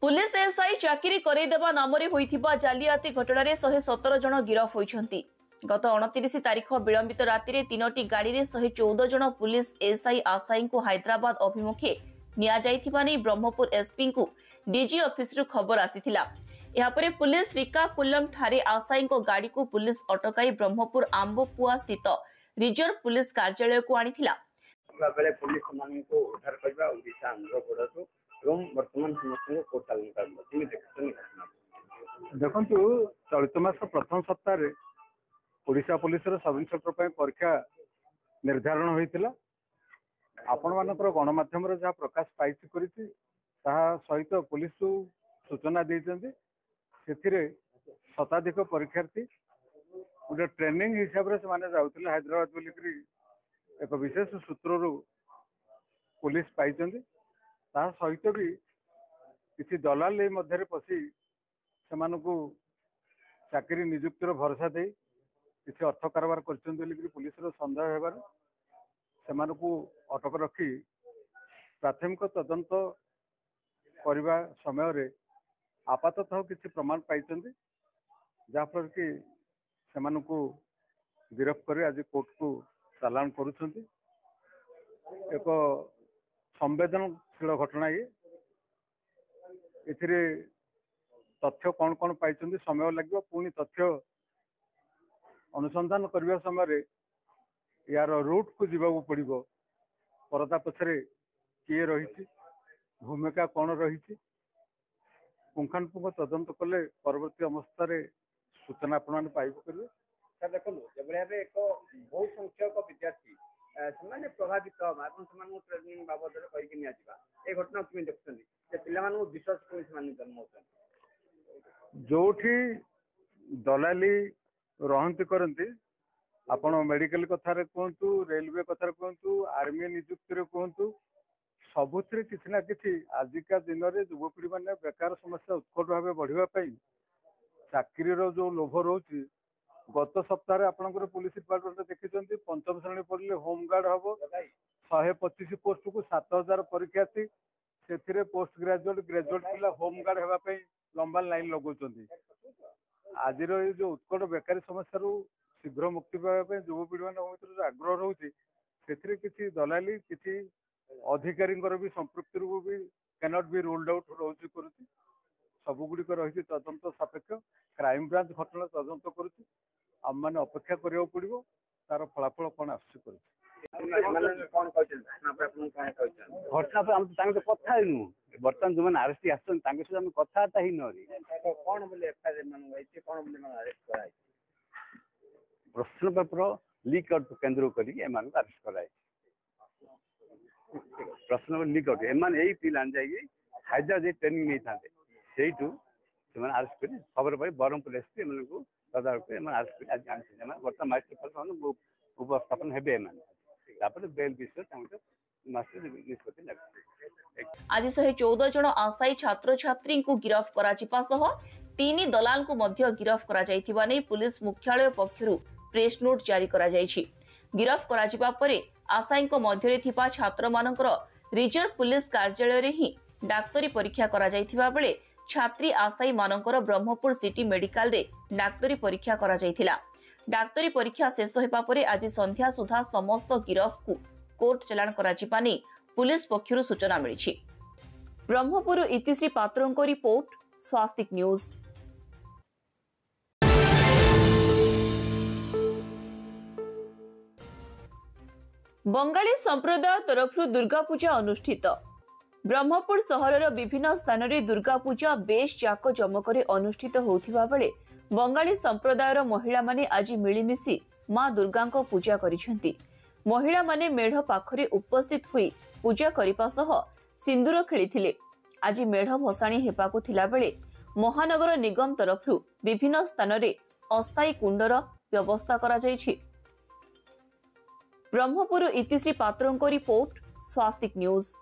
Police SI चाकरी करईदेवा नाम जालियाती घटना 117 जन गिरफ होती। गत 29 तारीख विलंबित राति 3टी गाड़ी में 114 जन पुलिस एसआई आशाई को हैदराबाद अभिमुखे नि ब्रह्मपुर एसपी को डीजी ऑफिस खबर आसीथिला। यापर पुलिस श्रीकाकुलम ठारे आशाई गाड़ी को पुलिस अटकाई ब्रह्मपुर आंबपुआ स्थित रिजर्व पुलिस कार्यालय को आनीथिला। देखु चलित मास प्रथम सप्ताह ओडिशा पुलिस सब इंस्पेक्टर परीक्षा निर्धारण होता। आपण मान गणमाध्यम जहाँ प्रकाश पाई सहित पुलिस सूचना देते शताधिक परीक्षार्थी गोटे ट्रेनिंग हिसाब से जाते हैदराबाद बोलिक एक विशेष सूत्र पुलिस पाई सहित भी किसी दलाल मध्य पशि से चाकरी निजुक्तिर भरोसा दे किसी अर्थ कारबार कर पुलिस सन्देह हेबार से अटक रखी प्राथमिक तदंत करने समय आपाततः किसी प्रमाण पाई जहाँफल कि गिरफ्त कर आज कोर्ट को चालान करुँच। एक संवेदनशील घटना ये तथ्य कौन कौन पाई समय लगे पुणी तथ्य अनुसंधान करने समय यार रूट को जीवाक पड़ो परदा पछरे किए रही भूमिका कौन रही पुंखानुपुंख तदंत कले परवर्ती अवस्था सूचना आपण पाइबे। देखो जब एक बहुत संख्यक विद्यार्थी से प्रभावित ट्रेनिंग बाबद कही घटना कि देखते पिला विश्वास जन्म जो दलाली रहती करती आपण मेडिकल कथार कहतु रेलवे कथार कहतु आर्मी निजुक्ति कहतु सबुथ किसी ना कि आजिका दिन में युवपीढ़ी मैंने बेकार समस्या उत्कट भाव बढ़ापी चाकरी जो लोभ रोचे गत सप्ताह आपंकर पुलिस डिपार्टमेंट देखी पंचम श्रेणी पढ़ले होमगार्ड हम 125 पोस्ट को 7000 परीक्षार्थी से पोस्ट ग्रेजुएट ग्रेजुएट पिला होमगार्ड होगापी लंबा लाइन लगुंट। आज जो उत्कट बेकारी समस्या शीघ्र मुक्ति पाइबा युवपीढ़ी मान आग्रह रोचे से किसी दलाली किसी अधिकारी भी संपृक्ति भी कैनॉट बी रूल्ड आउट रोचे कर सबुगुड़िक रही तदंत सापेक्ष क्राइम ब्रांच घटना तदंत कर आम मैंने अपेक्षा करा पड़ो तार फलाफल कौन आस घटना कथा बर्तमान जो मैंने आरेस्ट आस कथबार्ता ही प्रश्न पेपर लीक आउट केन्द्र कर आरेस्ट कराए प्रश्न पेपर लीक आउट एम यही पिला जाइए हैदराबाद ट्रेनिंग नहीं था से आरेस्ट कर खबर पाई ब्रह्मपुर एसपी को बर्तमान उपस्थापन हे बेल विषय आज 114 जन आशाई छात्र छात्री को गिरफ्त करा 3 दलाल को मध्य गिरफ्त करा जायथिबा नै पुलिस मुख्यालय पक्षरु प्रेस नोट जारी करा जायछि। गिरफ्त करा जिबा परे आशाई को मध्य थिबा छात्र मानकर रिजर्व पुलिस कार्यालय रे ही डाक्तरी परीक्षा करा जायथिबा बेले छात्री आशाई मानकर ब्रह्मपुर सिटी मेडिकल रे डाक्तरी परीक्षा करा जायथिला। डाक्तरी परीक्षा शेष हेबा परे आज संध्या सुधा समस्त गिरफ्त को कोर्ट चालान करा जिबा नै पुलिस पक्षरु सूचना मिलिछि। ब्रह्मपुर इतिश्री पात्रंको रिपोर्ट स्वास्तिक न्यूज। बंगाली संप्रदाय तरफ दुर्गा पूजा अनुष्ठित। ब्रह्मपुर सहरर विभिन्न स्थान में दुर्गा पूजा बेश जाक जमक अनुष्ठित होथिबा बेले बंगाली संप्रदायर महिला माने आज मिलिमिशि मां दुर्गा को पूजा करिसेंती। महिला माने मेढ़ पाखरे उपस्थित हुई पूजा करिबा सह सिंदूर खेलिथिले। आज मेढ़ भसाणी हेबाकु थिला बेले महानगर निगम तरफ विभिन्न स्थान में अस्थायी कुंडर व्यवस्था करा जायछि। ब्रह्मपुर इतिश्री पात्रंको रिपोर्ट स्वास्तिक न्यूज।